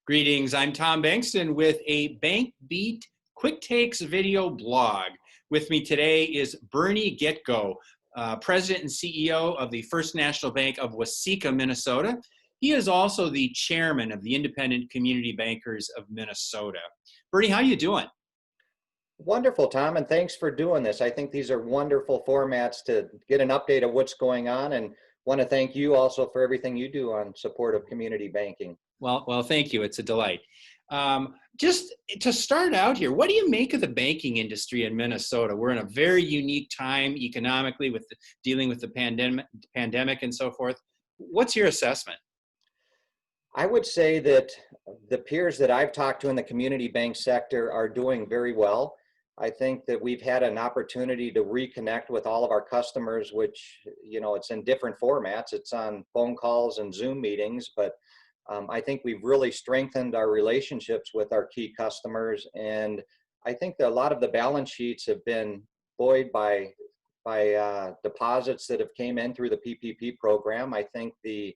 Greetings, I'm Tom Bankston with a Bank Beat Quick Takes video blog. With me today is Bernie Gaytko, President and CEO of the First National Bank of Waseca, Minnesota. He is also the chairman of the Independent Community Bankers of Minnesota. Bernie, how you doing? Wonderful, Tom, and thanks for doing this. I think these are wonderful formats to get an update of what's going on, and want to thank you also for everything you do on support of community banking. Well, thank you. It's a delight. Just to start out here, what do you make of the banking industry in Minnesota? We're in a very unique time economically with dealing with the pandemic and so forth. What's your assessment? I would say that the peers that I've talked to in the community bank sector are doing very well. I think that we've had an opportunity to reconnect with all of our customers, which, it's in different formats. It's on phone calls and Zoom meetings, but I think we've really strengthened our relationships with our key customers. And I think that a lot of the balance sheets have been buoyed by deposits that have came in through the PPP program. I think the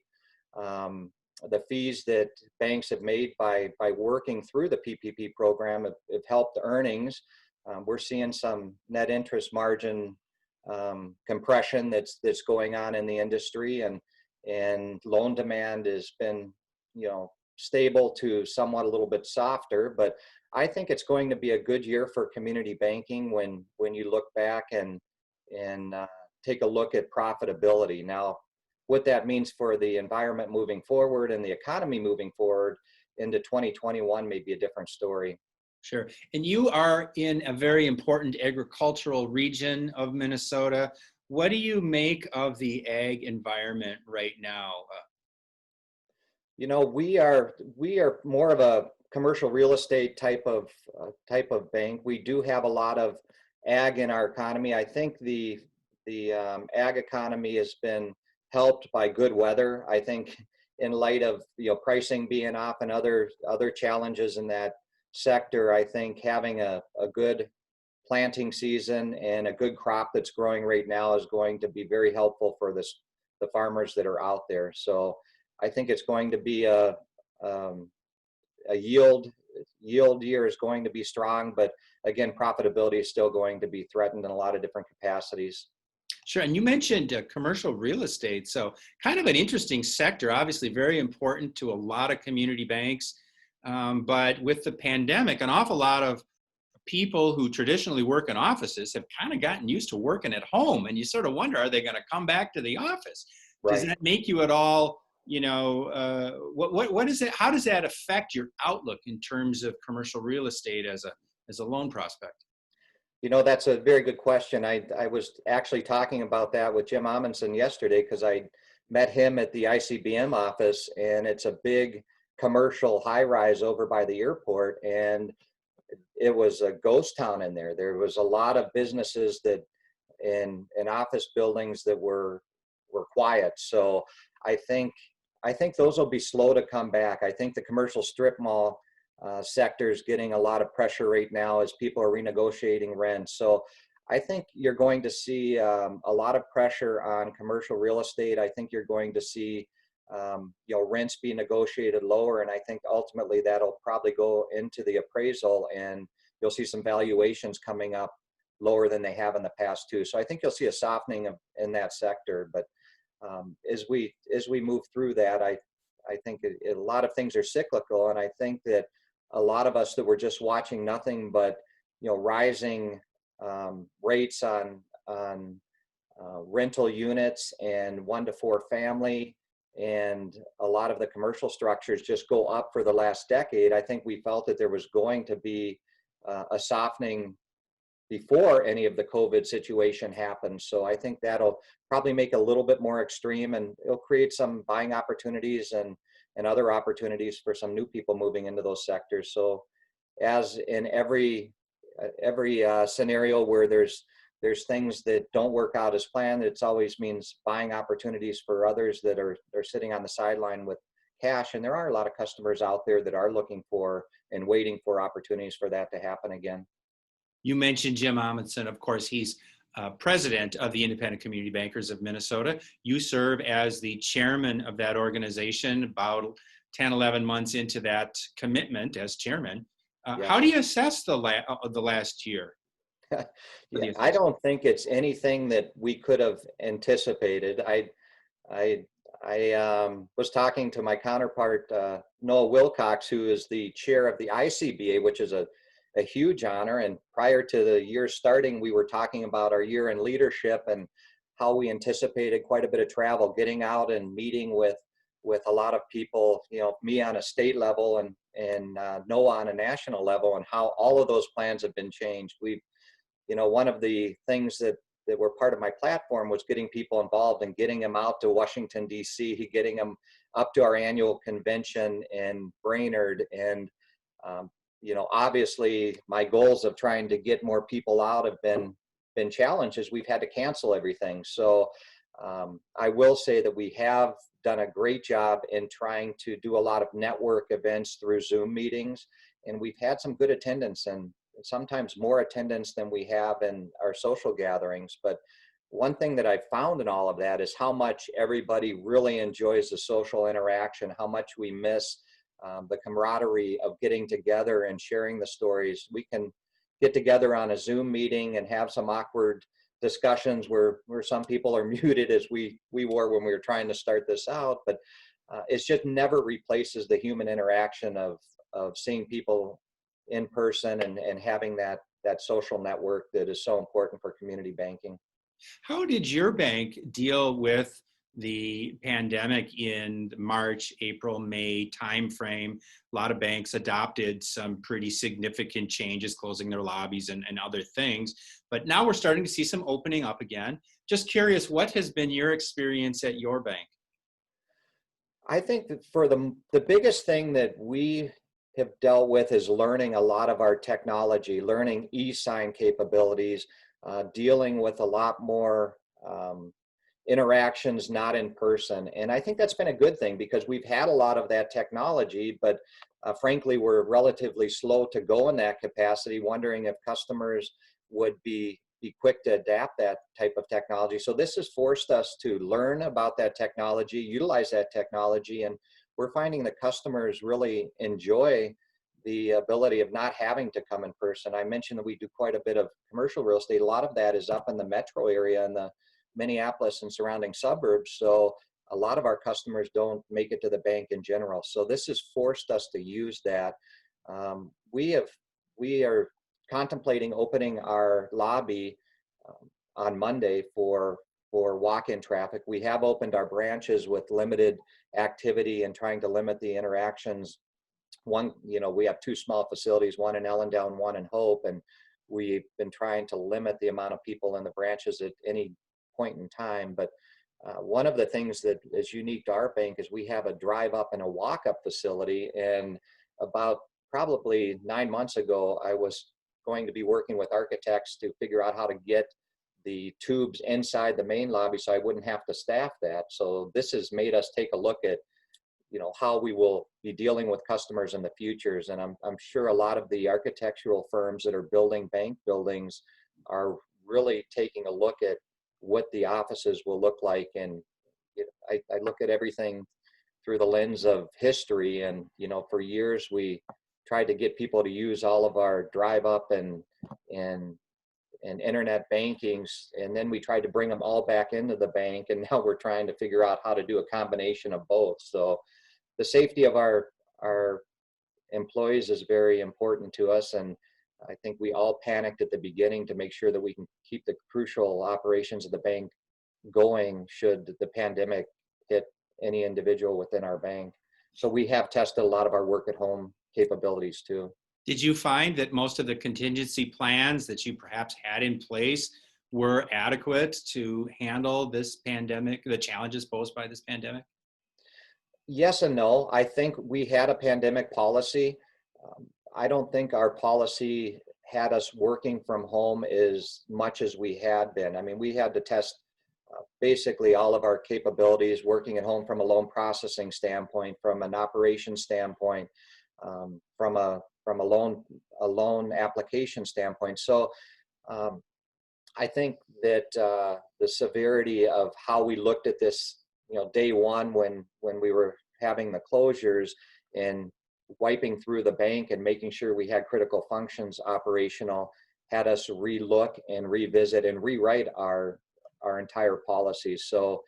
fees that banks have made by working through the PPP program have helped earnings. We're seeing some net interest margin compression that's going on in the industry, and loan demand has been stable to somewhat a little bit softer. But I think it's going to be a good year for community banking when you look back and take a look at profitability. Now, what that means for the environment moving forward and the economy moving forward into 2021 may be a different story. Sure. And you are in a very important agricultural region of Minnesota. What do you make of the ag environment right now? We are more of a commercial real estate type of bank. We do have a lot of ag in our economy. I think the ag economy has been helped by good weather. I think in light of pricing being off and other challenges in that sector, I think having a good planting season and a good crop that's growing right now is going to be very helpful for the farmers that are out there. So I think it's going to be a yield year is going to be strong, but again, profitability is still going to be threatened in a lot of different capacities. Sure. And you mentioned commercial real estate. So kind of an interesting sector, obviously very important to a lot of community banks. But with the pandemic, an awful lot of people who traditionally work in offices have kind of gotten used to working at home. And you sort of wonder, are they going to come back to the office? Right. Does that make you at all, what is it? How does that affect your outlook in terms of commercial real estate as a loan prospect? That's a very good question. I was actually talking about that with Jim Amundsen yesterday because I met him at the ICBM office, and it's a big commercial high-rise over by the airport, and it was a ghost town in there. There was a lot of businesses that in office buildings that were quiet. So I think those will be slow to come back. I think the commercial strip mall sector is getting a lot of pressure right now as people are renegotiating rents. So I think you're going to see a lot of pressure on commercial real estate. I think you're going to see rents be negotiated lower, and I think ultimately that'll probably go into the appraisal, and you'll see some valuations coming up lower than they have in the past too. So I think you'll see a softening in that sector. But as we move through that, I think a lot of things are cyclical, and I think that a lot of us that were just watching nothing but rising rates on rental units and 1 to 4 family, and a lot of the commercial structures just go up for the last decade. I think we felt that there was going to be a softening before any of the COVID situation happened. So I think that'll probably make it a little bit more extreme, and it'll create some buying opportunities and other opportunities for some new people moving into those sectors. So as in every scenario where there's things that don't work out as planned, it always means buying opportunities for others that are sitting on the sideline with cash. And there are a lot of customers out there that are looking for and waiting for opportunities for that to happen again. You mentioned Jim Amundsen. Of course, he's president of the Independent Community Bankers of Minnesota. You serve as the chairman of that organization, about 10, 11 months into that commitment as chairman. Yeah. How do you assess the last year? Yeah, I don't think it's anything that we could have anticipated. I was talking to my counterpart, Noah Wilcox, who is the chair of the ICBA, which is a huge honor. And prior to the year starting, we were talking about our year in leadership and how we anticipated quite a bit of travel, getting out and meeting with a lot of people, you know, me on a state level and Noah on a national level, and how all of those plans have been changed. One of the things that were part of my platform was getting people involved and getting them out to Washington, D.C., getting them up to our annual convention in Brainerd. And, obviously my goals of trying to get more people out have been challenged as we've had to cancel everything. So I will say that we have done a great job in trying to do a lot of network events through Zoom meetings, and we've had some good attendance and sometimes more attendance than we have in our social gatherings. But one thing that I found in all of that is how much everybody really enjoys the social interaction, how much we miss the camaraderie of getting together and sharing the stories. We can get together on a Zoom meeting and have some awkward discussions where some people are muted, as we were when we were trying to start this out, but it's just never replaces the human interaction of seeing people in person and having that social network that is so important for community banking. How did your bank deal with the pandemic in March, April, May timeframe? A lot of banks adopted some pretty significant changes, closing their lobbies and other things. But now we're starting to see some opening up again. Just curious, what has been your experience at your bank? I think that for the biggest thing that we have dealt with is learning a lot of our technology, learning e-sign capabilities, dealing with a lot more interactions not in person. And I think that's been a good thing because we've had a lot of that technology, but frankly, we're relatively slow to go in that capacity, wondering if customers would be quick to adapt that type of technology. So this has forced us to learn about that technology, utilize that technology, and we're finding that customers really enjoy the ability of not having to come in person. I mentioned that we do quite a bit of commercial real estate. A lot of that is up in the metro area and the Minneapolis and surrounding suburbs. So a lot of our customers don't make it to the bank in general. So this has forced us to use that. We are contemplating opening our lobby on Monday for walk-in traffic. We have opened our branches with limited activity and trying to limit the interactions. We have two small facilities, one in Ellendale, one in Hope, and we've been trying to limit the amount of people in the branches at any point in time. But one of the things that is unique to our bank is we have a drive-up and a walk-up facility. And about probably 9 months ago, I was going to be working with architects to figure out how to get the tubes inside the main lobby so I wouldn't have to staff that. So this has made us take a look at how we will be dealing with customers in the futures. And I'm sure a lot of the architectural firms that are building bank buildings are really taking a look at what the offices will look like. And I look at everything through the lens of history. And, for years we tried to get people to use all of our drive up and internet bankings. And then we tried to bring them all back into the bank. And now we're trying to figure out how to do a combination of both. So the safety of our employees is very important to us. And I think we all panicked at the beginning to make sure that we can keep the crucial operations of the bank going should the pandemic hit any individual within our bank. So we have tested a lot of our work at home capabilities too. Did you find that most of the contingency plans that you perhaps had in place were adequate to handle this pandemic, the challenges posed by this pandemic? Yes and no. I think we had a pandemic policy. I don't think our policy had us working from home as much as we had been. I mean, we had to test basically all of our capabilities working at home from a loan processing standpoint, from an operations standpoint, from a loan application standpoint. So I think that the severity of how we looked at this, day one when we were having the closures and wiping through the bank and making sure we had critical functions operational, had us relook and revisit and rewrite our entire policies. So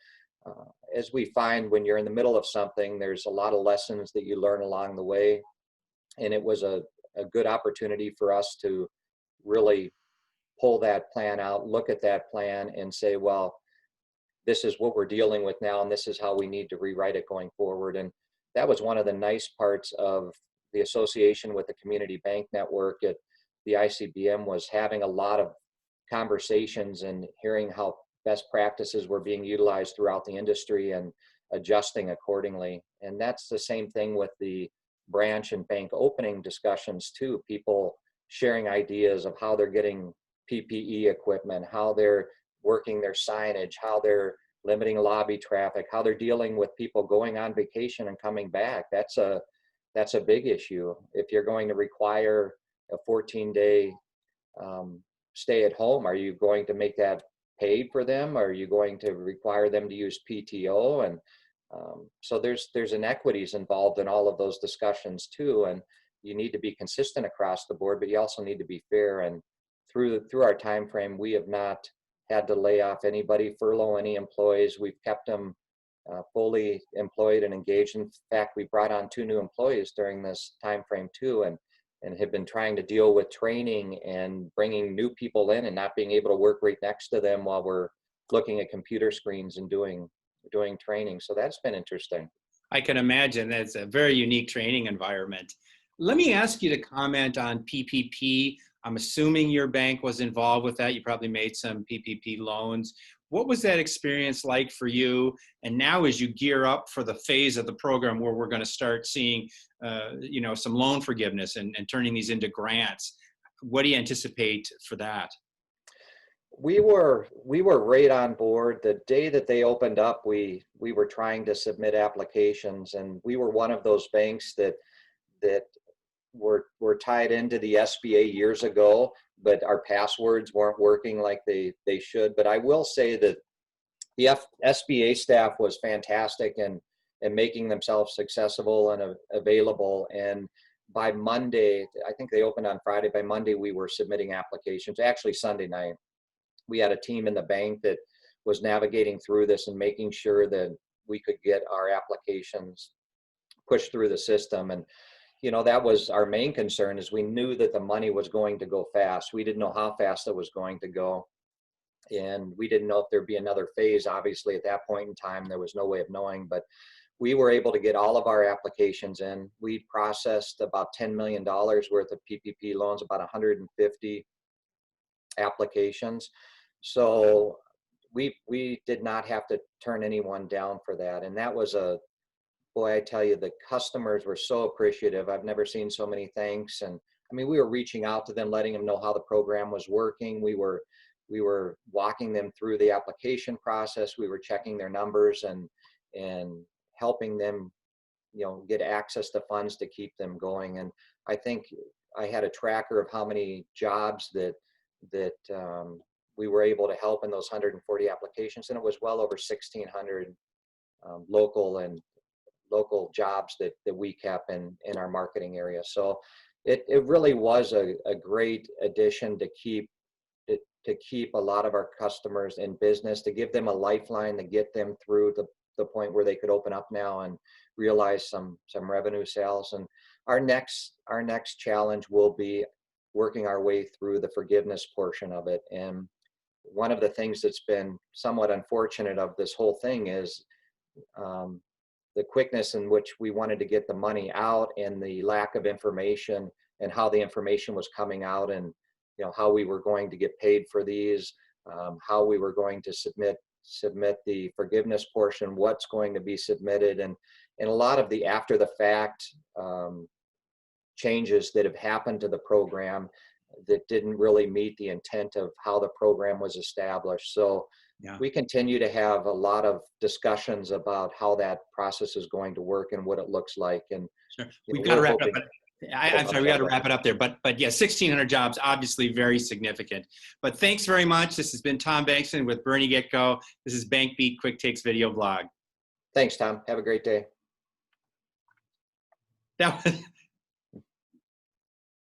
as we find when you're in the middle of something, there's a lot of lessons that you learn along the way. And it was a good opportunity for us to really pull that plan out, look at that plan and say, well, this is what we're dealing with now, and this is how we need to rewrite it going forward. And that was one of the nice parts of the association with the community bank network at the ICBM, was having a lot of conversations and hearing how best practices were being utilized throughout the industry and adjusting accordingly. And that's the same thing with the branch and bank opening discussions too. People sharing ideas of how they're getting PPE equipment, how they're working their signage, how they're limiting lobby traffic, how they're dealing with people going on vacation and coming back. That's a big issue. If you're going to require a 14-day stay at home, are you going to make that paid for them? Are you going to require them to use PTO? And so there's inequities involved in all of those discussions too. And you need to be consistent across the board, but you also need to be fair. And through our time frame, we have not had to lay off anybody, furlough any employees. We've kept them fully employed and engaged. In fact, we brought on 2 new employees during this time frame too, and have been trying to deal with training and bringing new people in and not being able to work right next to them while we're looking at computer screens and doing training. So that's been interesting. I can imagine that's a very unique training environment. Let me ask you to comment on PPP. I'm assuming your bank was involved with that. You probably made some PPP loans. What was that experience like for you? And now as you gear up for the phase of the program where we're going to start seeing some loan forgiveness and turning these into grants, what do you anticipate for that? We were right on board. The day that they opened up, we were trying to submit applications, and we were one of those banks that were tied into the SBA years ago, but our passwords weren't working like they should. But I will say that the SBA staff was fantastic and making themselves accessible and available. And by Monday, I think they opened on Friday, by Monday we were submitting applications. Actually Sunday night, we had a team in the bank that was navigating through this and making sure that we could get our applications pushed through the system. And that was our main concern, is we knew that the money was going to go fast. We didn't know how fast it was going to go. And we didn't know if there'd be another phase. Obviously, at that point in time, there was no way of knowing, but we were able to get all of our applications in. We processed about $10 million worth of PPP loans, about 150 applications. So we did not have to turn anyone down for that. And that was boy, I tell you, the customers were so appreciative. I've never seen so many thanks. And I mean, we were reaching out to them, letting them know how the program was working. We were walking them through the application process. We were checking their numbers and helping them, get access to funds to keep them going. And I think I had a tracker of how many jobs that we were able to help in those 140 applications, and it was well over 1,600 local jobs that we kept in our marketing area. So it really was a great addition to keep a lot of our customers in business, to give them a lifeline, to get them through the point where they could open up now and realize some revenue sales. And our next challenge will be working our way through the forgiveness portion of it. And one of the things that's been somewhat unfortunate of this whole thing is the quickness in which we wanted to get the money out, and the lack of information and how the information was coming out, and how we were going to get paid for these, how we were going to submit the forgiveness portion, what's going to be submitted, and a lot of the after the fact changes that have happened to the program that didn't really meet the intent of how the program was established. So yeah, we continue to have a lot of discussions about how that process is going to work and what it looks like. And sure, we've got to wrap up. I'm sorry, we got to wrap it up there. But yeah, 1,600 jobs, obviously very significant. But thanks very much. This has been Tom Bankston with Bernie Gaytko. This is Bank Beat Quick Takes Video Blog. Thanks, Tom. Have a great day. That was